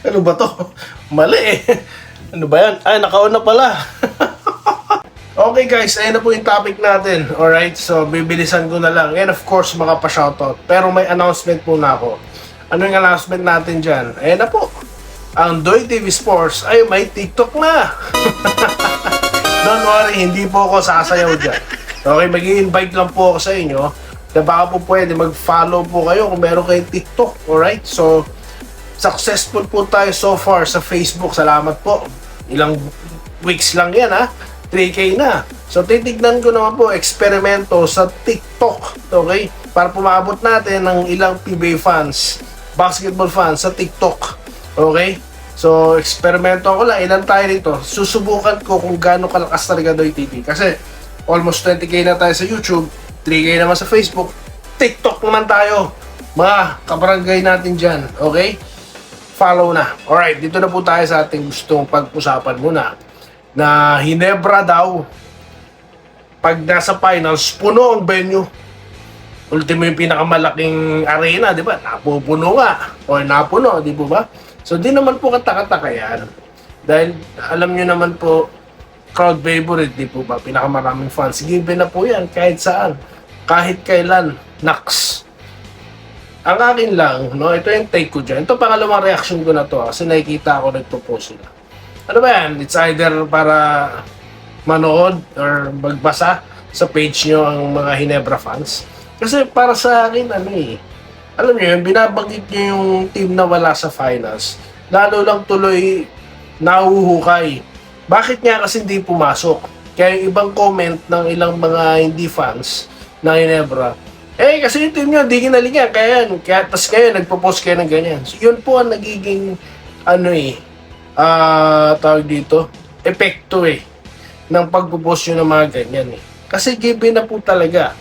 Ano ba to? Mali eh. Ano ba yan? Ay, nakauna pala. Okay guys, ayun na po yung topic natin. Alright, so bibilisan ko na lang. And of course, mga pa-shoutout. Pero may announcement muna ako. Ano yung announcement natin dyan? Ayun na po. Ang Doy TV Sports ay may TikTok na. Don't worry, hindi po ako sasayaw dyan. Okay, mag-i-invite lang po ako sa inyo na baka po pwede mag-follow po kayo kung meron kayong TikTok. Alright, so successful po tayo so far sa Facebook. Salamat po. Ilang weeks lang yan ha. 3K na. So titignan ko naman po eksperimento sa TikTok. Okay? Para pumabot natin ng ilang PBA fans, basketball fans sa TikTok. Okay? So eksperimento ko lang. Ilan tayo dito? Susubukan ko kung gaano kalakas talaga Doy TV. Kasi almost 20K na tayo sa YouTube, 3K naman sa Facebook, TikTok naman tayo. Mga kabarangay natin dyan. Okay? Follow na. Alright, dito na po tayo sa ating gustong pag-usapan muna. Na Ginebra daw, pag nasa finals, puno ang venue. Ultimo yung pinakamalaking arena, di ba? Napupuno nga. O napuno, di ba? So, di naman po kataka-taka yan. Dahil, alam nyo naman po, crowd favorite, di po ba? Pinakamaraming fans. Given na po yan, kahit saan. Kahit kailan. Naks. Ang akin lang, no, ito yung take ko dyan. Ito pangalawang reaction ko na to, kasi nakikita ako nagpo-post sila. Ano ba yan? It's either para manood or magbasa sa page nyo ang mga Ginebra fans. Kasi para sa akin, alam nyo yun, binabanggit nyo yung team na wala sa finals. Lalo lang tuloy nahuhukay. Bakit nga kasi hindi pumasok? Kaya yung ibang comment ng ilang mga hindi fans ng Ginebra, kasi yung team nyo, di ginalingan. Kaya tas kayo, nagpo-post kayo ng ganyan. So, yun po ang nagiging, tawag dito, epekto ng pagpo-post nyo ng mga ganyan Kasi given na po talaga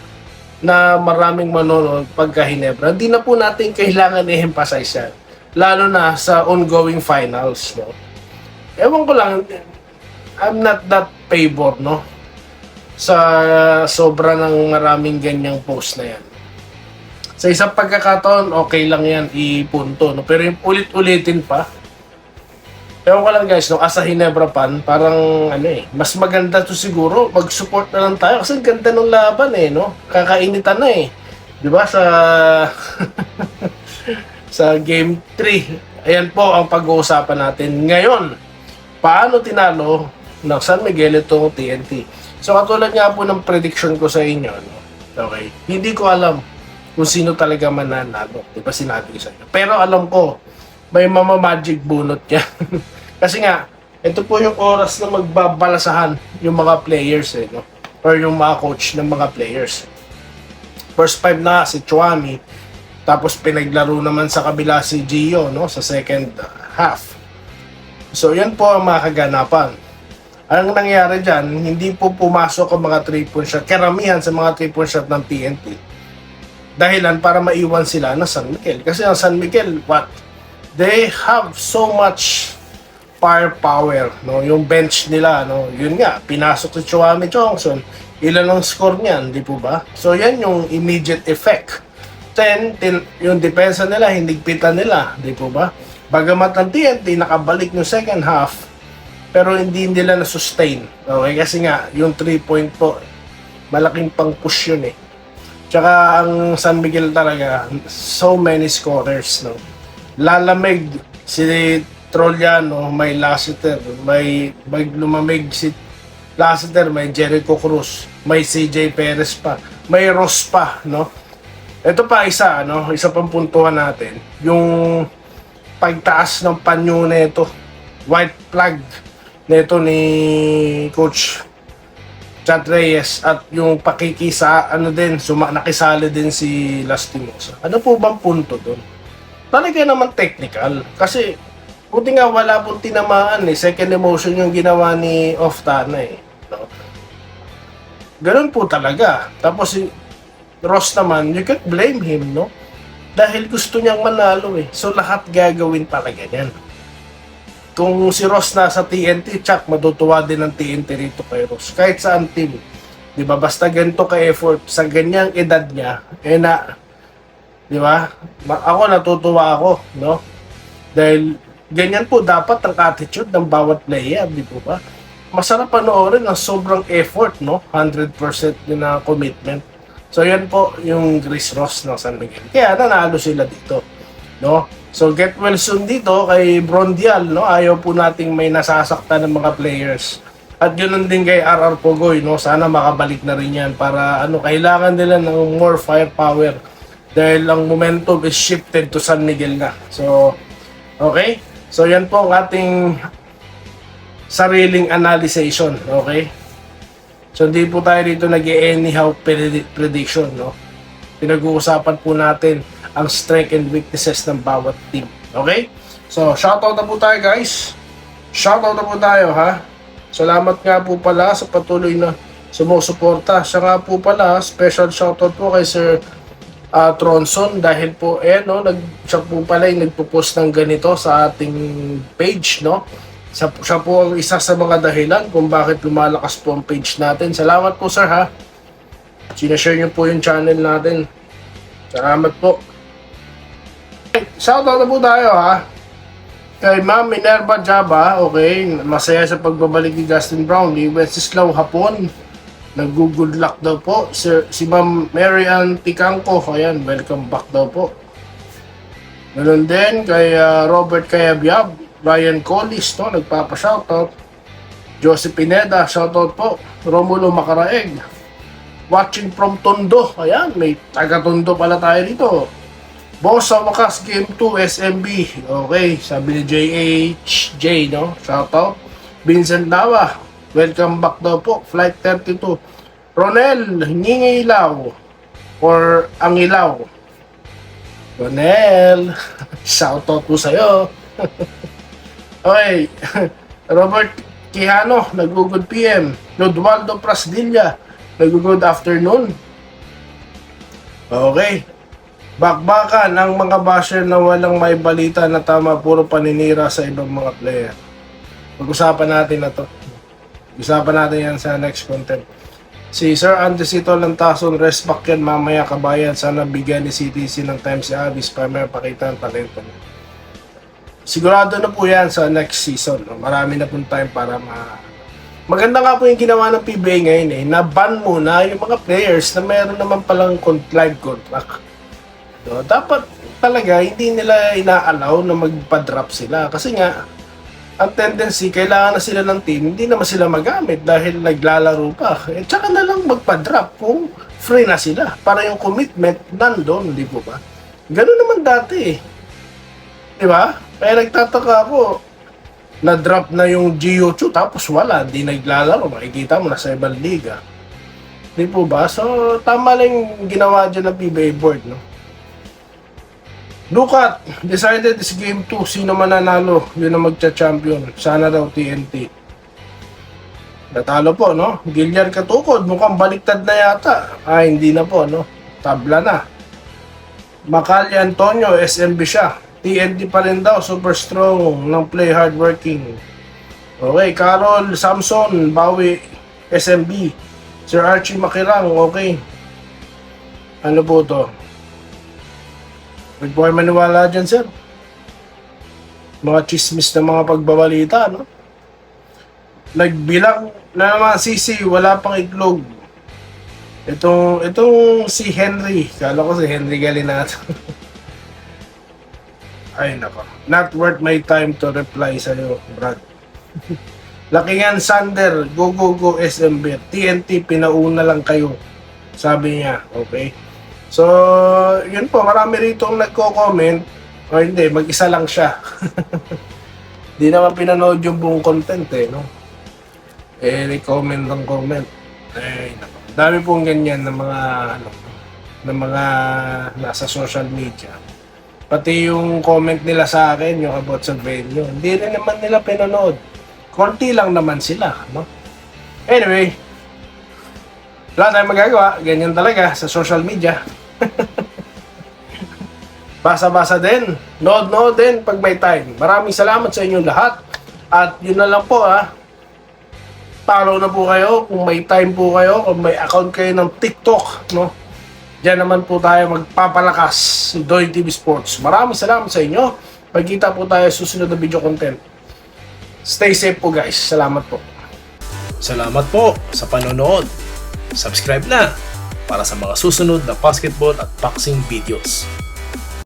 na maraming manonood pagka Ginebra, hindi na po natin kailangan i-emphasize yan. Lalo na sa ongoing finals, no? Ewan ko lang, I'm not that favor, no? Sa sobra ng maraming ganyang post na yan. Sa isang pagkakataon, okay lang yan ipunto, no? Pero yung ulit-ulitin pa, ewan ko lang guys, no? As a Ginebra fan, parang mas maganda to siguro, mag-support na lang tayo kasi ganda ng laban no? Kakainitan na di ba sa sa game 3. Ayan po ang pag-uusapan natin ngayon. Paano tinalo ng San Miguel itong TNT? So katulad nga po ng prediction ko sa inyo, no? Okay, hindi ko alam kung sino talaga mananalo, di ba sinabi ko sa inyo, pero alam ko may magic bunot yan. Kasi nga, ito po yung oras na magbabalasahan yung mga players no? Or yung mga coach ng mga players. First 5 na si Chouami, tapos pinaglaro naman sa kabila si Gio, no? Sa second half. So yan po ang mga kaganapan. Ang nangyari dyan, hindi po pumasok ang mga 3-point shot, karamihan sa mga 3-point shot ng TNT. Dahilan para maiwan sila ng San Miguel. Kasi ang San Miguel, they have so much firepower, no? Yung bench nila, no? Yun nga, pinasok si Chouami Johnson. Ilan ang score niyan, di po ba? So yan yung immediate effect. Then, yung depensa nila, hinigpitan nila, di po ba? Bagamat ang TNT nakabalik yung second half, pero hindi nila na-sustain. Okay? Kasi nga, yung 3-point po, malaking pang-push yun Tsaka ang San Miguel talaga, so many scorers, no? Lalamig si Trollano, may Lassiter, may lumamig si Lassiter, may Jericho Cruz, may CJ Perez pa, may Ross pa, no? Ito pa isa, no? Isa pang puntuhan natin, yung pagtaas ng panyo nito, white flag nito ni Coach Chad Reyes at yung pakikisa, nakisali din si Lastimosa. Ano po bang punto doon? Talaga naman technical. Kasi, buti nga wala pong tinamaan Second emotion yung ginawa ni Oftana No? Ganun po talaga. Tapos si Ross naman, you can't blame him, no? Dahil gusto niyang manalo So, lahat gagawin talaga niyan. Kung si Ross nasa TNT, tsak, matutuwa din ng TNT rito kay Ross. Kahit saan team. Di ba? Basta ganito ka-effort sa ganyang edad niya, di ba? Ako natutuwa ako, no? Dahil ganyan po dapat ang attitude ng bawat player, di po ba? Masarap panoorin ang sobrang effort, no? 100% din na commitment. So yan po yung Chris Ross ng San Miguel. Kaya nanalo sila dito, no? So get well soon dito kay Brondial, no? Ayaw po nating may nasasaktan ng mga players. At ganoon din kay RR Pogoy, no? Sana makabalik na rin yan para kailangan nila ng more firepower dahil ang momentum is shifted to San Miguel na. So, okay? So yan po ang ating sariling analyzation, okay? So hindi po tayo dito nag-anyhow prediction, no? Pinag-uusapan po natin ang strength and weaknesses ng bawat team, okay? So shoutout na po tayo, guys. Shoutout na po tayo, ha? Salamat nga po pala sa patuloy na sumusuporta. Siya nga po pala, special shoutout po kay Sir Tronson dahil po siya po pala yung nagpo-post ng ganito sa ating page, no? Siya po ang isa sa mga dahilan kung bakit lumalakas po ang page natin. Salamat po, sir, ha? Sinashare niyo po yung channel natin. Salamat po. Shoutout na po tayo, ha? Kay Ma'am Minerva Jaba, okay? Masaya sa pagbabalik ni Justin Brownlee. Wenceslao Hapon, nag-good luck daw po. Si Ma'am Mary Ann Ticangco, ayan, welcome back daw po. Ganun din kay Robert Cayabyab, Ryan Collis, no, nagpapa-shoutout. Joseph Pineda, shoutout po. Romulo Macaraeg, watching from Tondo. Ayan, may taga-Tondo pala tayo dito. Boss sa wakas, Game 2, SMB. Okay, sabi ni JHJ, no? Shoutout. Vincent Nawa, welcome back daw po. Flight 32. Ronel Ningilaw or Angilaw. Ronel, shoutout po sa'yo. Okay, Robert Quijano, nag-good PM. Lodwaldo Prasdilla, nag-good afternoon. Okay. Bakbakan ang mga basher na walang may balita na tama, puro paninira sa ibang mga player. Pag-usapan natin na to. Pag-usapan natin yan sa next content. Si Sir Andresito Lantason, rest back yan mamaya kabayan. Sana bigyan ni CTC ng time si Avis para may pakita ang talento niya. Sigurado na po yan sa next season. Marami na pong time para maganda nga po yung ginawa ng PBA ngayon na-ban muna yung mga players na mayroon naman palang live contract. So, dapat talaga hindi nila ina-allow na magpa-drop sila kasi nga ang tendency kailangan na sila ng team, hindi naman sila magamit dahil naglalaro pa. Tsaka na lang magpa-drop kung free na sila para yung commitment nandoon, di po ba? Ganun naman dati di ba? Kaya nagtataka ako, na-drop na yung Gio2 tapos wala, hindi naglalaro. Makikita mo na sa ibang liga. Di po ba? So, tama lang yung ginawa dyan ng PBA board, no? Ducat, decided this game 2, sino man nanalo, yun ang magcha-champion. Sana daw TNT. Natalo po, no? Gillian Katukod, mukhang baliktad na yata. Hindi na po, no? Tabla na. Macali Antonio, SMB siya. TNT pa rin daw, super strong ng play hardworking. Okay, Carol Samson, Bawi, SMB. Sir Archie Makirang, okay. Ano po to? Huwag po kayo maniwala dyan, sir. Mga chismis na mga pagbabalita, no? Nagbilang na naman sisi, wala pang itlog. Itong si Henry, kala ko si Henry Galinato. Ay nako, not worth my time to reply sa'yo, Brad. Lakingan Sander, go go go SMB. TNT, pinauna lang kayo. Sabi niya, okay. So, yun po, marami rito ang nagko-comment. O hindi, mag-isa lang siya. Di naman pinanood yung buong content no? Comment ng comment. Nako. Dami pong ganyan ng mga nasa social media. Pati yung comment nila sa akin, yung about sa venue, hindi rin naman nila pinanood. Konti lang naman sila, no? Anyway, wala tayong magagawa. Ganyan talaga sa social media. Basa-basa din. Nood din pag may time. Maraming salamat sa inyong lahat. At yun na lang po follow na po kayo kung may time po kayo, kung may account kayo ng TikTok, no? Diyan naman po tayo magpapalakas sa Doy TV Sports. Maraming salamat sa inyo. Pagkita po tayo sa susunod na video content. Stay safe po guys. Salamat po. Salamat po sa panonood. Subscribe na para sa mga susunod na basketball at boxing videos.